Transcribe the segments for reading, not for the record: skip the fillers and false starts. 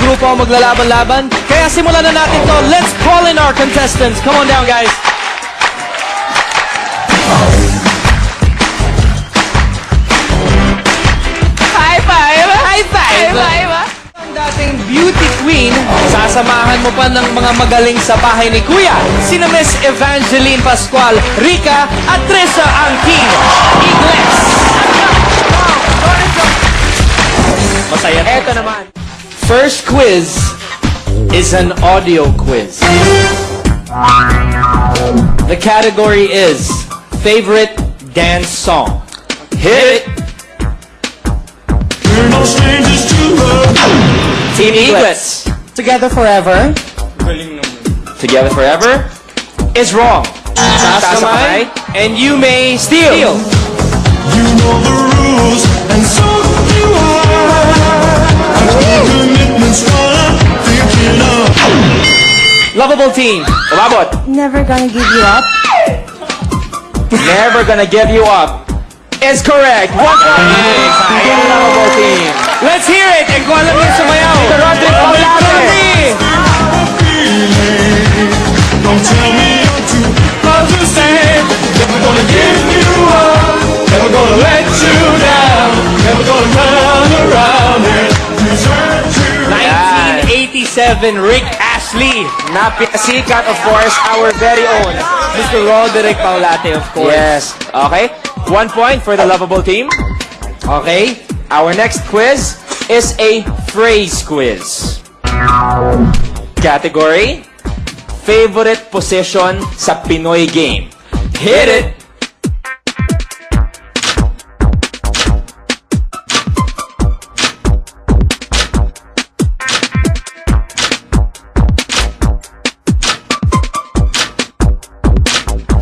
grupo ang maglalaban-laban. Kaya simulan na natin to. Let's call in our contestants. Come on down, guys. High five! High five! High five! Ang dating beauty queen, sasamahan mo pa ng mga magaling sa bahay ni Kuya. Sina Miss Evangeline Pascual, Rica, at Trissa ang team Ingles. Masaya. Eto naman. First quiz is an audio quiz. The category is favorite dance song. Hit it! Team Eaglets. Together forever. Together Forever is wrong. Taas kamay, and you may steal. You know the rules, and so do I. Commitment's what I'm thinking of. Lovable team. Umabot. Never gonna give you up. Never gonna give you up is correct. 1 point. Sayang, lovable team. Let's hear it. And kung alam niyo sumayaw. Ito, Rodrick Paulate. Don't tell me you're too close to say. Never gonna give you up. Never gonna let you down. Never gonna run around and desert you. 1987, Rick Ashley. Napakasikat, of course, our very own Mr. Roderick Paulate, of course. Yes. Okay. 1 point for the lovable team. Okay. Our next quiz is a phrase quiz. Category, favorite position sa Pinoy game. Hit it!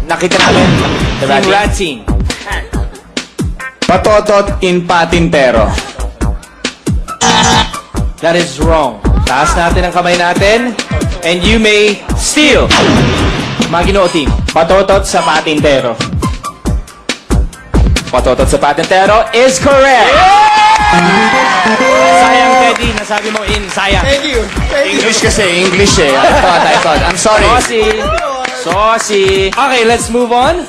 Nakita namin. Team Rat Team. Patotot in patintero. That is wrong. Taas natin ang kamay natin. And you may steal. Maginoo Team. Patotot sa patintero. Patotot sa patintero is correct. Sayang, Teddy. Nasabi mo in. Sayang. English kasi, English eh. I thought. I'm sorry. Saucy. Okay, let's move on.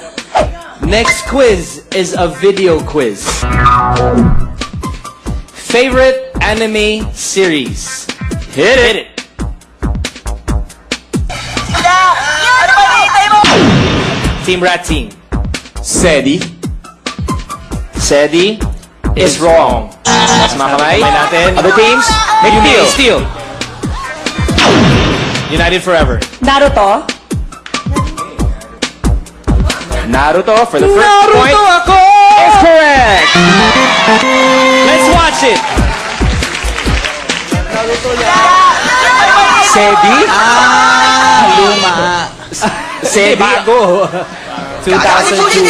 Next quiz is a video quiz. Favorite anime series. Hit it. Team Rat Team. Sedi. Sedi is wrong. Mas makamay natin. Other teams, you may steal. United Forever. Naruto. Naruto for the first point is correct. Let's watch it. Sedi? Luma. Sedi? Bago. 2002.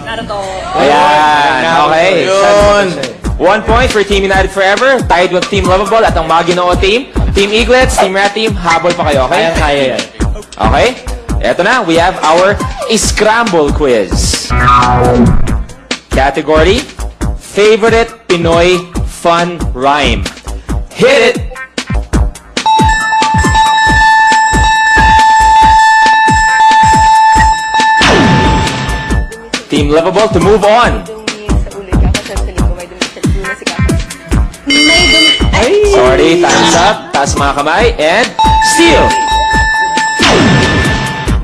Naruto. Ayan. Okay. Yun. 1 point for Team United Forever. Tied with Team Lovable at ang Maginoo Team. Team Eaglets, Team Rat Team, habol pa kayo. Okay? Kaya yan. Okay? Eto na, we have our Scramble quiz. Category, favorite Pinoy fun rhyme. Hit it! Team Lovable to move on. Sorry, time's up. Taas mga kamay. And steal!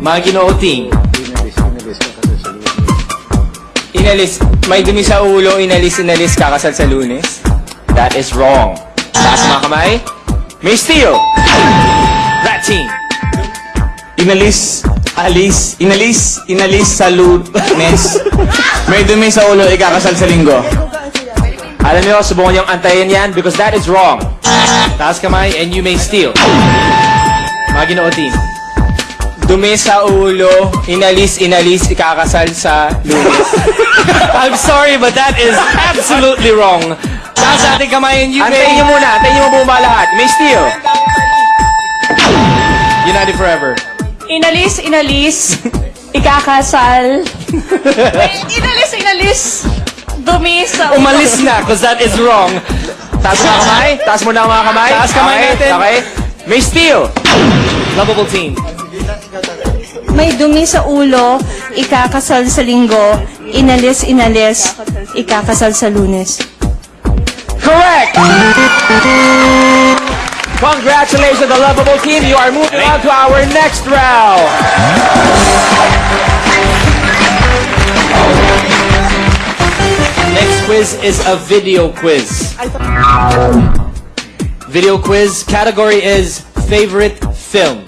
Maginoo Team. Inalis. May dumi sa ulo, inalis, kakasal sa Lunes. That is wrong. Taas mga kamay. May steal! Rat Team. Inalis sa Lunes. May dumi sa ulo, ikakasal sa Linggo. Alam niyo, subukan niyong antayin yan because that is wrong. Taas kamay and you may steal. Maginoo Team. Dumi sa ulo, inalis, ikakasal sa Lunes. I'm sorry, but that is absolutely wrong. Taas natin kamay and you may... Antayin niyo muna, antayin niyo bumaba lahat. May steal. United Forever. Inalis, ikakasal. Inalis, dumi sa ulo. Umalis na because that is wrong. Taas mga kamay Taas mo na ang mga kamay. Taas kamay Okay, natin. Okay. May steal. Lovable team. May dumi sa ulo, ikakasal sa linggo, inalis, ikakasal sa Lunes. Correct! Congratulations, the lovable team. You are moving on to our next round. Next quiz is a video quiz. Video quiz. Category is favorite film.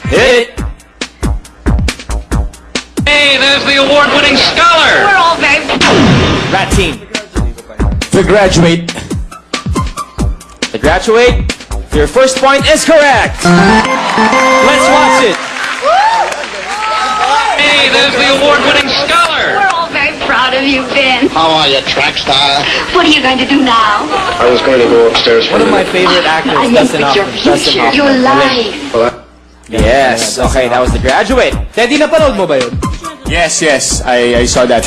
Hit it. Hey, there's the award-winning scholar. We're all very Rat team. To graduate. To graduate, your first point is correct. Let's watch it. Hey, there's the award-winning scholar. We're all very proud of you, Ben. How are you, track star? What are you going to do now? I was going to go upstairs for One a of my minute. favorite actors, I mean, Dustin with your Hoffman. Dustin future, Hoffman. your life. Yes, okay, that was the graduate. Teddy, napanood mo ba yun? Yes, I saw that.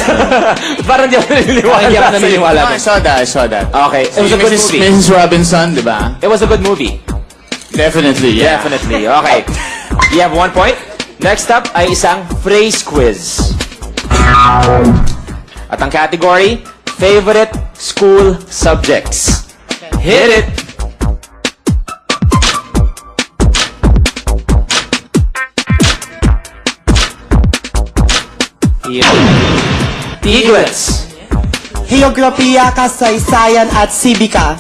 Parang di ako naniniwala. Hindi ako naniniwala. No, I saw that. Okay, it was a good movie. Mrs. Robinson, di ba? It was a good movie. Definitely, yeah. Definitely. Okay. You have 1 point. Next up ay isang phrase quiz. At ang category, favorite school subjects. Hit it! Eaglets. Geografiya, kasaysayan at sibika.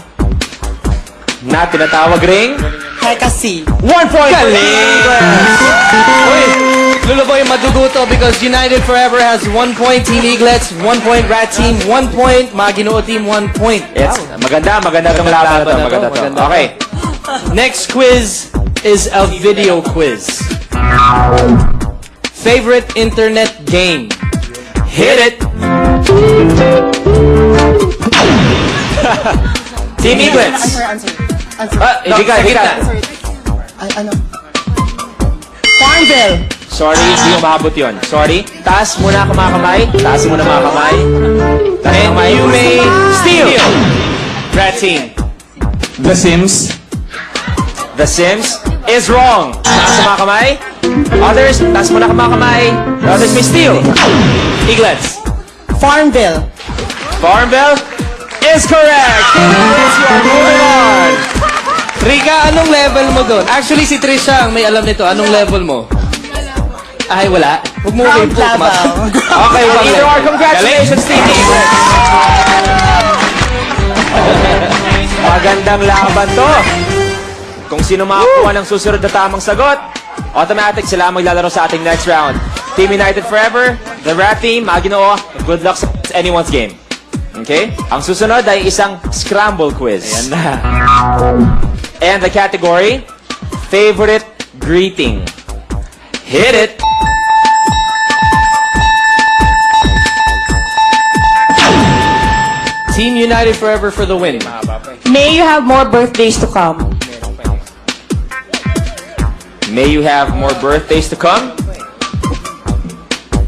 Na tinatawag ring Hekasi. 1 point for the Eaglets. Uy, Luluboy, maduguto because United Forever has 1 point Team Eaglets, 1 point Rat Team, 1 point Maginoo Team, 1 point. Yes, maganda tong laban na to. Maganda to. Maganda. Okay. Next quiz is a video quiz. Favorite internet game. Hit it! Team Eaglets. Hindi ka. Ano? Farmville. Sorry, hindi mo mahabot yun. Sorry. Taas muna ang mga kamay. Taas muna mga kamay. Taas ang kamay. You may steal. Rat Team. The Sims. The Sims is wrong. Taas ang mga kamay. Others, taas muna ang mga kamay. The others may steal. Eaglets. Farmville. Farmville is correct. Yes, you are moving on. Rika, anong level mo doon? Actually, si Trisha ang may alam nito. Anong level mo? Ay, wala. Huwag mo Ground i-improve, level. Okay, well, either or, congratulations, Team Eaglets. Magandang laban to. Kung sino makakuha ng susunod na tamang sagot, automatic sila ang maglalaro sa ating next round. Team United Forever, the Rat Team, Maginoo, good luck sa anyone's game. Okay? Ang susunod ay isang scramble quiz. Ayan na. And the category, favorite greeting. Hit it! Team United Forever for the win. May you have more birthdays to come. May you have more birthdays to come?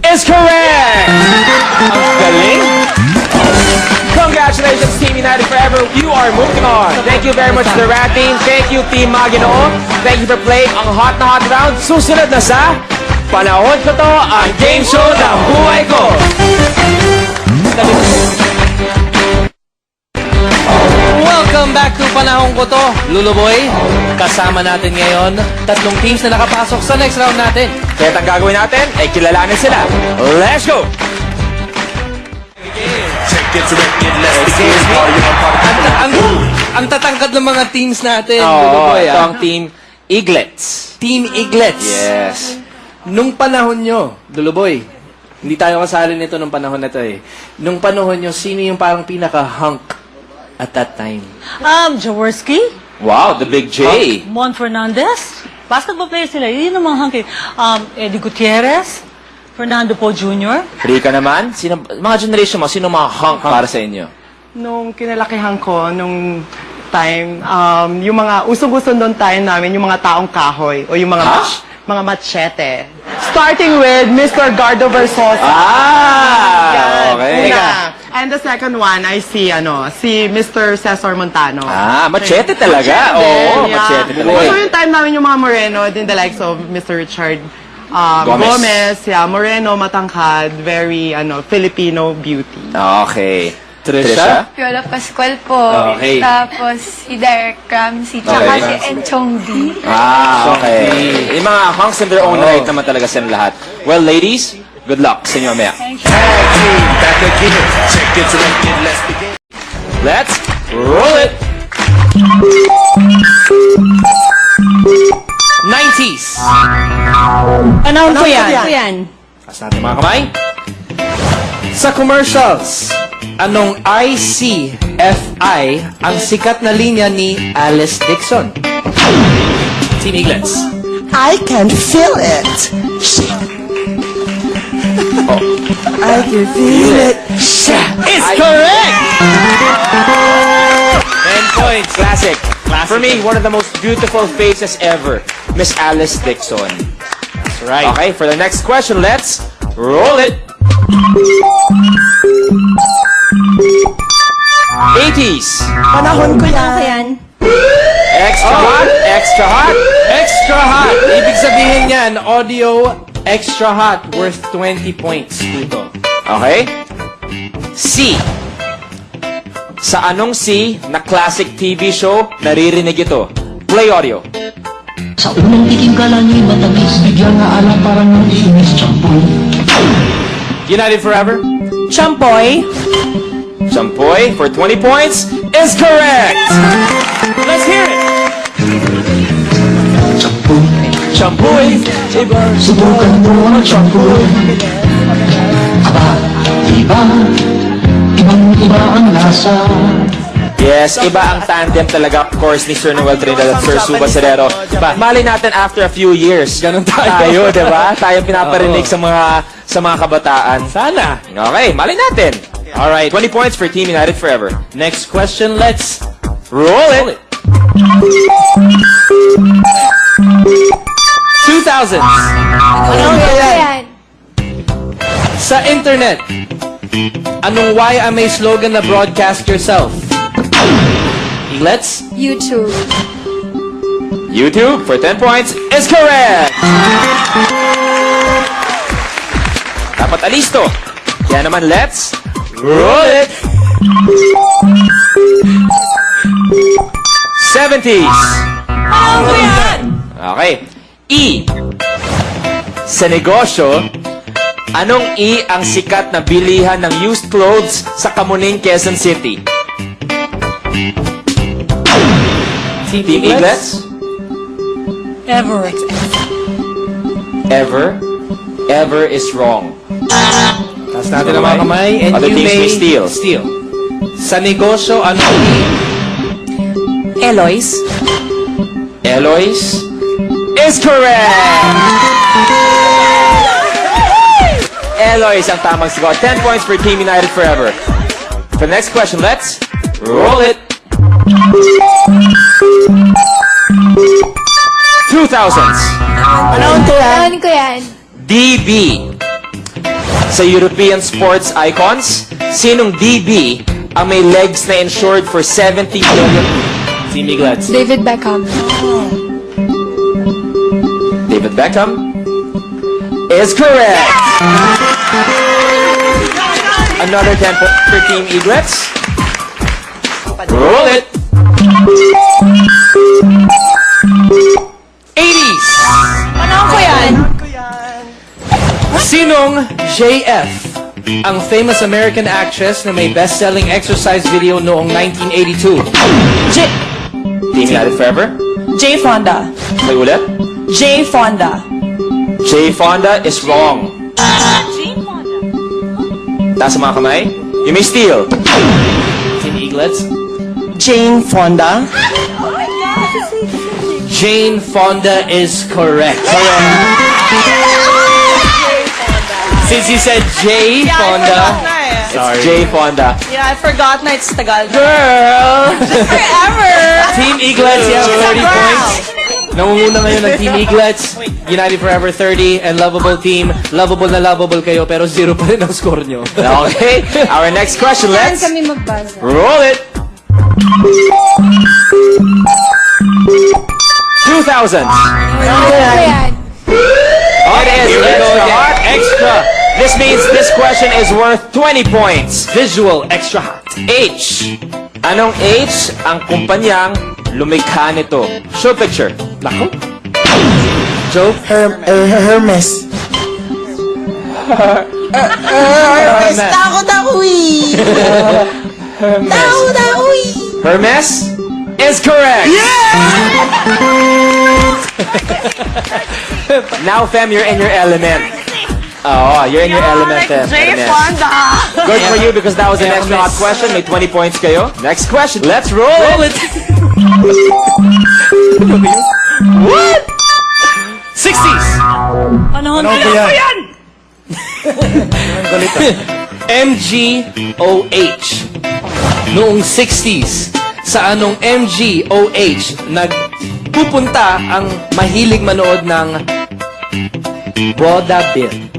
Is correct! Ang galing! Congratulations, Team United Forever. You are moving on. Thank you very much to the Rat Team. Thank you, Team Maginoo. Thank you for playing ang hot na hot round. Susunod na sa Panahon Ko To, ang game show ng buhay ko. Welcome back to Panahon Ko To. Luluboy, kasama natin ngayon tatlong teams na nakapasok sa next round natin. Kaya ang gagawin natin ay kilalanin sila. Let's go! Ang tatangkad ng mga teams natin, Oo, Luluboy. ito ang Team Eaglets. Team Eaglets. Yes. Nung panahon nyo, Luluboy, hindi tayo kasali nito nung panahon na to eh. Nung panahon nyo, sino yung parang pinaka-hunk at that time? Jaworski, Wow, the Big J. Mon Fernandez, basketball players sila. Yun yung mga hangkin. Eddie Gutierrez, Fernando Po Jr. Rika naman, sino, mga generation mo, sino mga hunk para sa inyo? Nung kinalakihan ko, nung time, yung mga usong-uso noon time namin, yung mga taong kahoy o yung mga mga machete. Starting with Mr. Gardo Versosa. Ah! Yan. Okay. Una. And the second one, I see, si Mr. Cesar Montano. Ah, machete talaga. Oo, Then, machete talaga. Also yung time namin yung mga Moreno, din the likes of Mr. Richard Gomez. Moreno, matangkad, very, Filipino beauty. Okay. Trisha? Viola Pascual po. Okay. Tapos si Derek Ramsey. Tsaka Okay. si Enchong D. Ah, okay. Yung mga hunks in their own right naman talaga silang lahat. Well, ladies, good luck sa inyo mamaya. Let's roll it! 90s. Panahon ko yan. Taas natin mga kamay. Sa commercials, anong ICFI ang sikat na linya ni Alice Dixon? Team Eaglets. I can feel it. I can feel it. Is correct! 10 points. Classic. For me, one of the most beautiful faces ever, Miss Alice Dixon. That's right. Okay, for the next question, let's roll it. 80s. Panahon ko Panahon ko yan. Extra hot, extra hot. Extra hot. Ibig sabihin yan, audio extra hot worth 20 points dito. Okay? C. Sa anong C na classic TV show naririnig ito? Play audio. Sa unang tikim ka lang yung matamis, biglang alam parang nang iinis champoy. United Forever. Champoy. Champoy for 20 points is correct. Let's hear it. Champoy, Champoy. subukan mo ang champoy. Aba, iba, ibang-iba ang lasa. Yes, iba ang tandem talaga, of course, ni Sir Noel Trinidad at Sir Suba Serero. Mali natin after a few years. Ganun tayo. di ba? Tayo pinaparinig sa mga kabataan. Sana. Okay, mali natin. Alright, 20 points for Team United Forever. Next question, let's Roll it. 2000s. Panahon ko yan. Sa internet, anong YMA slogan na broadcast yourself? Eaglets? YouTube. YouTube for 10 points is correct. Dapat alisto. Kaya naman, let's roll it. 70s. Panahon ko yan. Okay. E. Sa negosyo, anong E ang sikat na bilihan ng used clothes sa Kamuning, Quezon City? Team Eaglets? Ever. Ever? Ever is wrong. Taas natin ang mga kamay. And Other you teams may may steal. Sa negosyo, anong E? Eloise. Eloise is correct! Eloise ang tamang sagot. 10 points for Team United Forever. For the next question, let's roll it. 2000s. Panahon ko yan. Panahon ko yan. DB. Sa European sports icons, sinong DB ang may legs na insured for 70 million? Team Eaglets. David Beckham. David Beckham is correct. Another 10 points for Team Eaglets. Roll it. 80s. Panahon ko yan. Sinong JF ang famous American actress na may best-selling exercise video noong 1982? Team United Forever. J. Fonda. May ulit. J. Fonda. J. Fonda is wrong. Taas ang mga kamay. You may steal. Team Eaglets. Jane Fonda. Jane Fonda is correct. Since you said J. Fonda, It's J. Fonda. Yeah, I forgot na it's Tagalog. girl! Forever. Team Eaglets, you have 30 points. Nangunguna ngayon ng Team Eaglets, United Forever 30, and Lovable Team. Lovable na lovable kayo, pero 0 pa rin ang score nyo. Okay, our next question. Let's kami magbasa. roll it. 2,000. Ayan. It is extra hot, extra. This means this question is worth 20 points. Visual, extra hot. H. Anong H ang kumpanyang lumikha nito? Show picture. Nako. Joke? Hermes. Takot ako eh. Takot ako eh. Hermes is correct. Now, Fem, you're in your element. Oh, you're in your element, Fem. Hermes. Good for you because that was an extra hot question. May 20 points kayo. Next question. Let's roll it. What? 60s! Panahon Ano ko yan? MGOH. Noong 60s, sa anong MGOH nagpupunta ang mahilig manood ng vaudeville?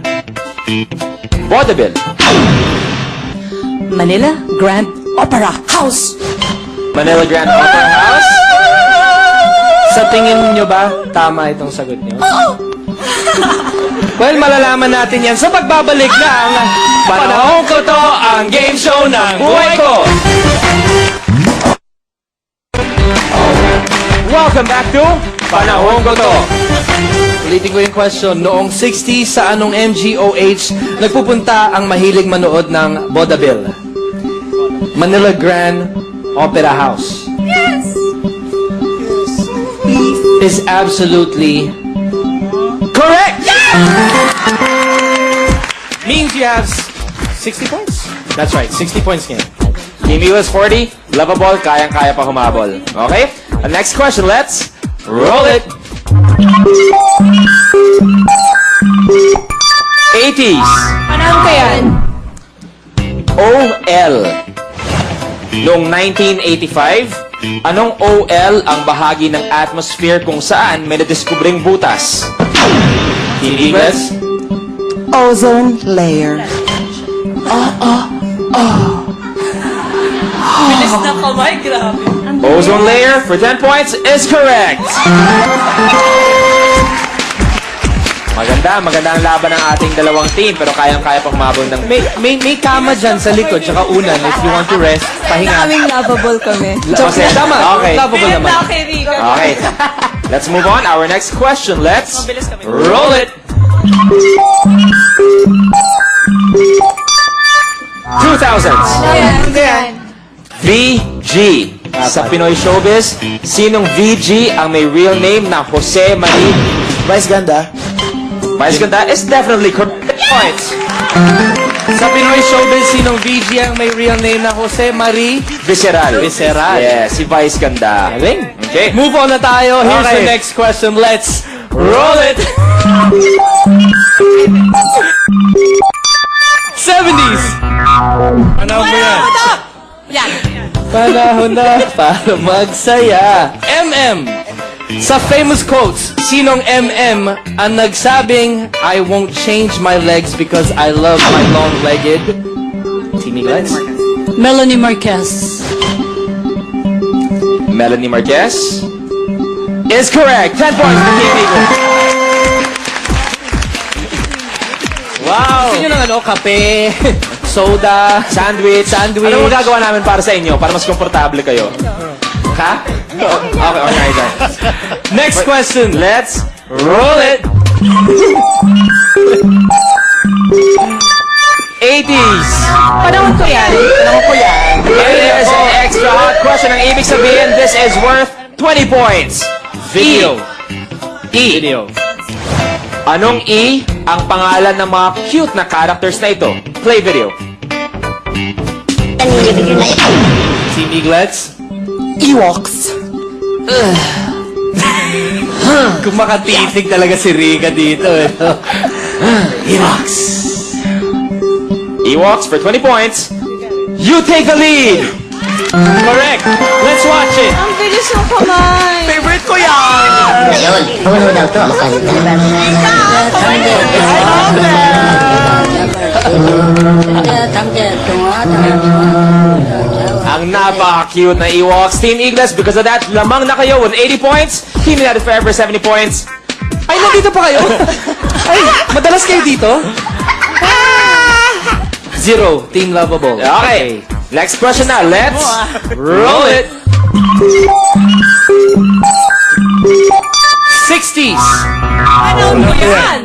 Vaudeville. Manila Grand Opera House. Manila Grand Opera House. Sa tingin nyo ba, tama itong sagot nyo? Well, malalaman natin yan sa pagbabalik ng Panahon Ko To, ang game show ng buhay ko! Welcome back to Panahon Ko To. Ulitin ko yung question. Noong 60s, sa anong MGOH nagpupunta ang mahilig manood ng vaudeville? Manila Grand Opera House. Yes! Is absolutely correct! Means you have 60 points? That's right, 60 points game. Team U is 40. Lovable, kayang-kaya pa humabol. Okay? Next question. Let's roll it. 80s. Panahon ko yan. OL. Noong 1985, anong OL ang bahagi ng atmosphere kung saan may nadiskubring butas? Team Eaglets? Ozone layer. Bilis na kamay, grabe. Ozone layer for 10 points is correct. Maganda ang laban ng ating dalawang team pero kayang-kaya pa humabol ng... May kama dyan sa likod, tsaka unan. If you want to rest, pahinga. Kaming lovable kami. Okay. Tama, Okay. lovable naman. Okay. Let's move on. Our next question. Let's roll it. 2000s. Ayan. VG. Sa Pinoy Showbiz, sinong VG ang may real name na Jose Marie? Vice ganda. Vice ganda is definitely correct. Points. Sa Pinoy Showbiz, sinong VG ang may real name na Jose Marie? Visceral. Visceral. Yes, si Vice ganda. Galing. Okay. Move on na tayo. Here's Okay. the next question. Let's roll it. 70s. Panahon mo yan. Yan. Panahon na para magsaya. MM. Sa famous quotes, sinong MM ang nagsabing, I won't change my legs because I love my long-legged? Team Eaglets? Melanie Marquez. Melanie Marquez is correct. 10 points for Team Eaglets. Wow. Gusto nyo ng kape, soda, Sandwich. Sandwich. Ano magagawa namin para sa inyo? Para mas komportable kayo? Ha? Okay, okay. Next question. Let's roll it. 80s. Panahon ko yan. It is an extra hot question. Ang ibig sabihin, this is worth 20 points. Video. E. Video. Anong E ang pangalan ng mga cute na characters na ito? Play video. Team Eaglets. Ewoks. Kung makatitig talaga si Rika dito. Ewoks. Ewoks for 20 points. You take the lead. Correct. Let's watch it. Ang bilis ng kamay. Favorite ko yan. Yun. Huwag daw to. Ang napaka-cute na Ewoks. Team Eagles, because of that, lamang na kayo with 80 points. Team United Forever, 70 points. Ay, nandito pa kayo? Ay, madalas kayo dito? 0, Team Lovable. Okay. Next question na. Let's roll it. 60s. Ano ko yan?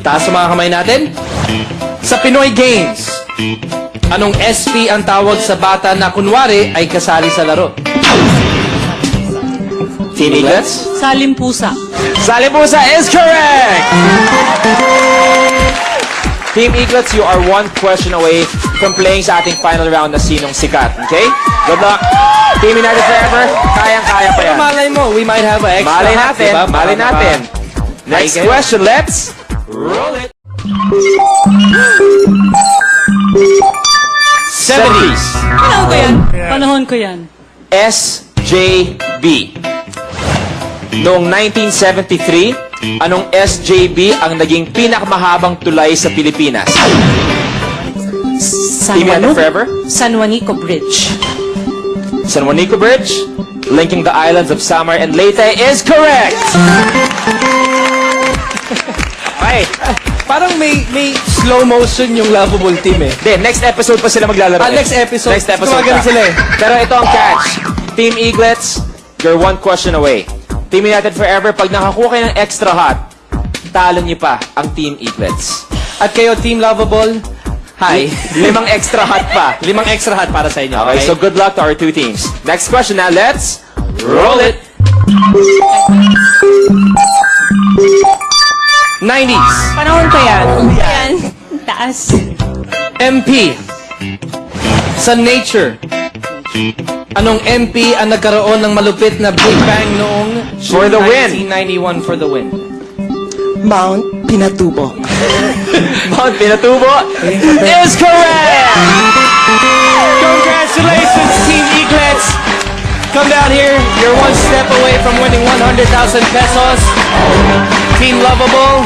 Taas sa mga kamay natin. Sa Pinoy Games, anong SP ang tawag sa bata na kunwari ay kasali sa laro? Team Eagles. Salimpusa. Salipusa is correct! Team Eaglets, you are one question away from playing sa ating final round na Sinong Sikat. Okay? Good luck. Team United Forever, kayang-kaya pa yan. Malay mo, we might have an extra Malay half, natin, diba? malay Baka- natin. Next Okay. question, let's roll it. 70s. Ano ko yan? Panahon ko yan. SJB. Noong 1973, anong SJB ang naging pinakamahabang tulay sa Pilipinas? San Team United Forever? San Juanico Bridge. San Juanico Bridge, linking the islands of Samar and Leyte is correct! Okay. Parang may slow motion yung Lovable Team eh. Then, next episode pa sila maglalaro. Next episode. Next episode Gumagano pa. sila eh. Pero ito ang catch. Team Eaglets, you're one question away. Team United Forever, pag nakakuha kayo ng extra hot, talo niyo pa ang Team Eaglets. At kayo, Team Lovable, hi. 5 extra hot pa. 5 extra hat para sa inyo. Okay, so good luck to our two teams. Next question now, let's roll it. 90s. Panahon ko yan. Yan. Taas. MP. Sa Nature. Anong MP ang nagkaroon ng malupit na Big Bang noong For the win. 1991 for the win? Mount Pinatubo. Mount Pinatubo is correct! Congratulations, Team Eaglets! Come down here. You're one step away from winning 100,000 pesos. Team Lovable,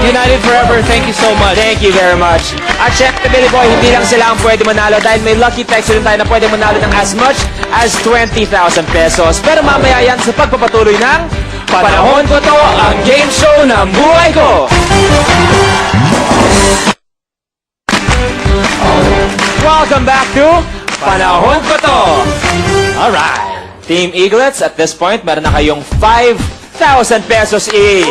United Forever, thank you so much. Thank you very much. At syempre, Billy Boy, hindi lang sila ang pwede manalo dahil may lucky text rin tayo na pwede manalo ng as much as 20,000 pesos. Pero mamaya yan sa pagpapatuloy ng Panahon Ko To, ang game show ng buhay ko! Welcome back to Panahon Ko To! Alright. Team Eaglets, at this point, meron na kayong 5,000 pesos each.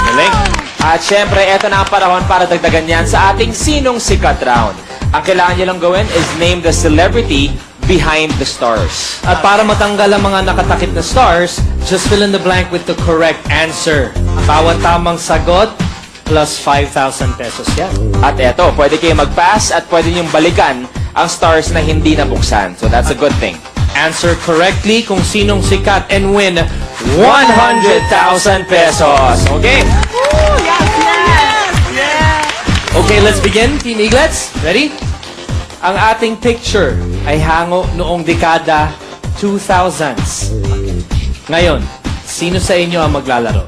Galing. At syempre, eto na ang panahon para dagdagan yan sa ating Sinong Sikat round. Ang kailangan nyo lang gawin is name the celebrity behind the stars. At para matanggal ang mga nakatakip na stars, just fill in the blank with the correct answer. Bawat tamang sagot, plus 5,000 pesos yan. At eto, pwede kayo mag-pass at pwede nyong balikan ang stars na hindi nabuksan. So that's a good thing. Answer correctly kung sinong sikat and win 100,000 pesos. Okay? Okay, let's begin, Team Eaglets. Ready? Ang ating picture ay hango noong dekada 2000s. Ngayon, sino sa inyo ang maglalaro?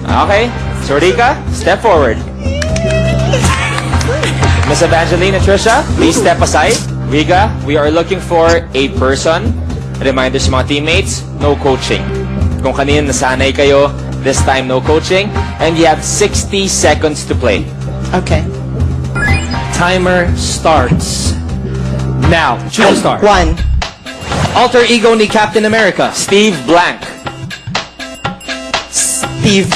Okay. So, Rika, step forward. Miss Evangeline and Trisha, please step aside. Rika, we are looking for a person. Reminder sa mga teammates, no coaching. Kung kanina nasanay kayo, this time no coaching. And you have 60 seconds to play. Okay. Timer starts. Now, choose a star. 1. Alter ego ni Captain America. Steve Blank. Steve.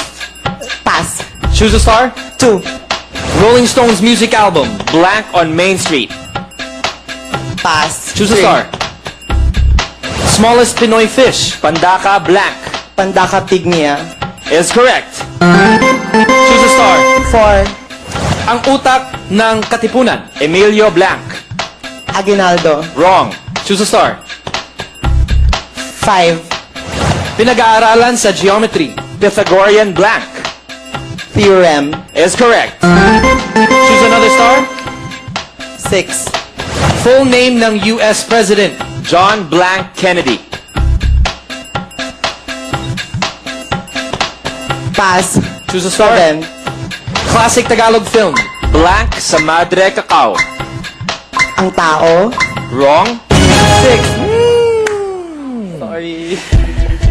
Pass. Choose a star. 2. Rolling Stones music album. Blank on Main Street. Pass. Choose a star. Smallest Pinoy fish. Pandaka Blank. Pandaka Pygmea. Is correct. Choose a star. 4. Ang utak ng Katipunan. Emilio Blank. Aguinaldo. Wrong. Choose a star. 5. Pinag-aaralan sa geometry. Pythagorean Blank. Theorem. Is correct. Choose another star. 6. Full name ng US President. John Blank Kennedy. Pass. Choose a star. 7. Classic Tagalog film. Blank sa Madre Cacao. Ang tao. Wrong. 6. Sorry.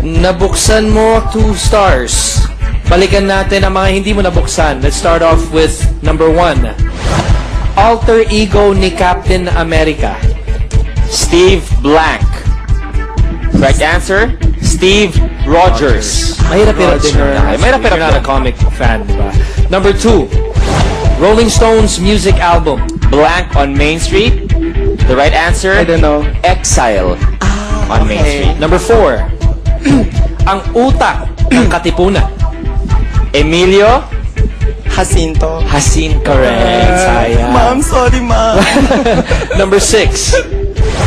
Nabuksan mo 2 stars. Balikan natin ang mga hindi mo nabuksan. Let's start off with number 1. Alter ego ni Captain America. Steve Blank. Correct answer, Steve Rogers. Mahirap-hirap din Roger. yun. Mahirap-hirap You're not a comic fan, di ba? Number 2. Rolling Stones music album. Blank on Main Street. The right answer, I don't know. Exile on Main okay. Street. Number 4. Ang utak ng Katipunan. Emilio Jacinto. Jacinto. Correct. Sayang. Ma'am, sorry ma'am. Number 6.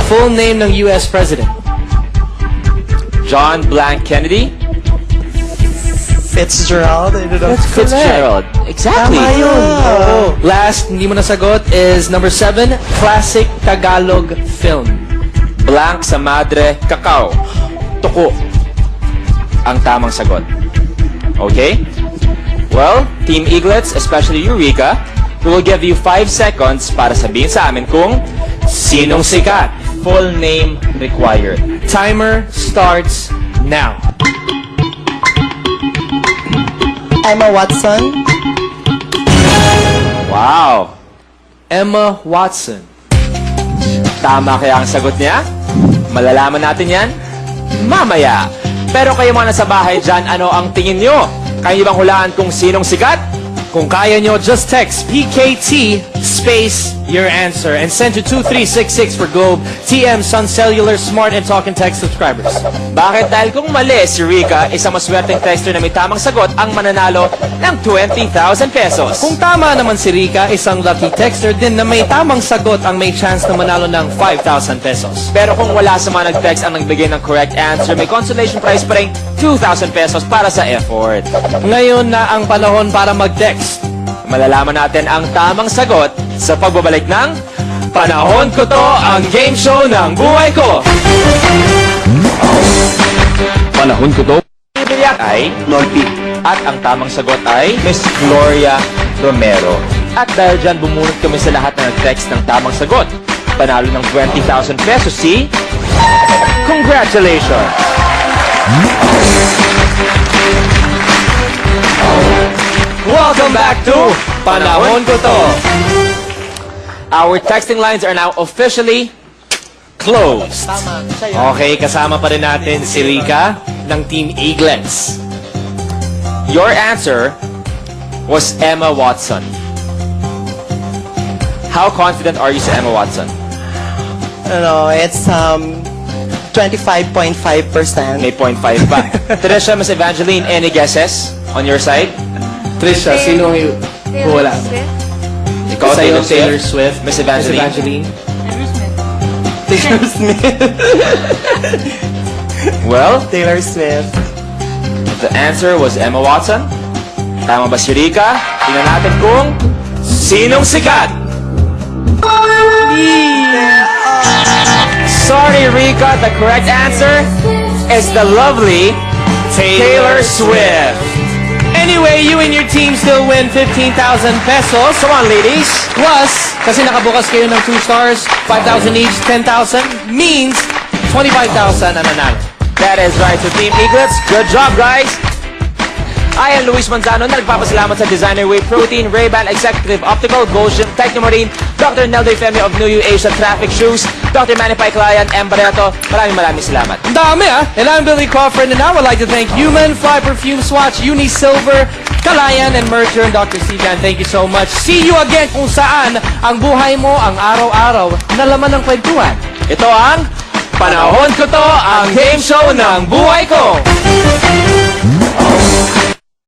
Full name ng US President. John Blank Kennedy. Fitzgerald. I don't know. Fitzgerald. Exactly. Tama yun. Oo. Last, hindi mo nasagot, is number 7. Classic Tagalog film. Blank sa Madre Cacao. Tuko. Ang tamang sagot. Okay? Well, Team Eaglets, especially Eureka, we will give you 5 seconds para sabihin sa amin kung sinong sikat. Full name required. Timer starts now. Emma Watson. Wow. Emma Watson. Tama kaya ang sagot niya? Malalaman natin yan mamaya. Pero kayo mga nasa bahay dyan, ano ang tingin nyo? Kaya niyo bang hulaan kung sinong sikat? Kung kaya nyo, just text PKT space your answer and send to 2366 for Globe, TM, Sun Cellular, Smart, and Talk and Text subscribers. Bakit? Dahil kung mali si Rika, isang maswerteng texter na may tamang sagot ang mananalo ng 20,000 pesos. Kung tama naman si Rika, isang lucky texter din na may tamang sagot ang may chance na manalo ng 5,000 pesos. Pero kung wala sa mga nag-text ang nagbigay ng correct answer, may consolation prize pa rin 2,000 pesos para sa effort. Ngayon na ang panahon para mag-text. Malalaman natin ang tamang sagot sa pagbabalik ng Panahon Ko To, ang game show ng buhay ko. Panahon ko to. Bibilyak ay Norty. at ang tamang sagot ay Miss Gloria Romero. At dahil dyan, bumunot kami sa lahat na nag-text ng tamang sagot. Panalo ng 20,000 pesos si... Congratulations! Welcome back to Panahon Ko To. Our texting lines are now officially closed. Tama. Siya yun. Okay, kasama pa rin natin si Rika ng Team Eaglets. Your answer was Emma Watson. How confident are you sa Emma Watson? Ano, it's 25.5%. May 0.5 pa. Trisha, Miss Evangeline, any guesses on your side? Trisha, sino yung wala? Ikaw, Sa'yo, Taylor Taylor Swift. Swift. Miss Evangeline. Taylor Smith. Well, Taylor Swift. the answer was Emma Watson. Tama ba si Rika? Tingnan natin kung sinong sikat. Sorry, Rika. The correct answer is the lovely Taylor Swift. Anyway, you and your team still win 15,000 pesos. Come on, ladies. Plus, kasi nakabukas kayo ng 2 stars, 5,000 each, 10,000, means 25,000 ang nanalo. That is right. So, Team Eaglets, good job, guys. I am Luis Manzano na nagpapasalamat sa Designer Whey Protein, Ray-Ban Executive Optical, Goshen, Technomarine, Dr. Nelday Femi of New You Asia Traffic Shoes, Dr. Manny Paiklayan, M. Barreto. Maraming salamat. Ang dami And I'm Billy Crawford, and I would like to thank Human, Fly Perfume Swatch, Unisilver, Kalayan, and Merger, and Dr. Sijan. Thank you so much. See you again kung saan ang buhay mo ang araw-araw na laman ng kwentuhan. Ito ang Panahon Ko To, ang game show ng buhay ko.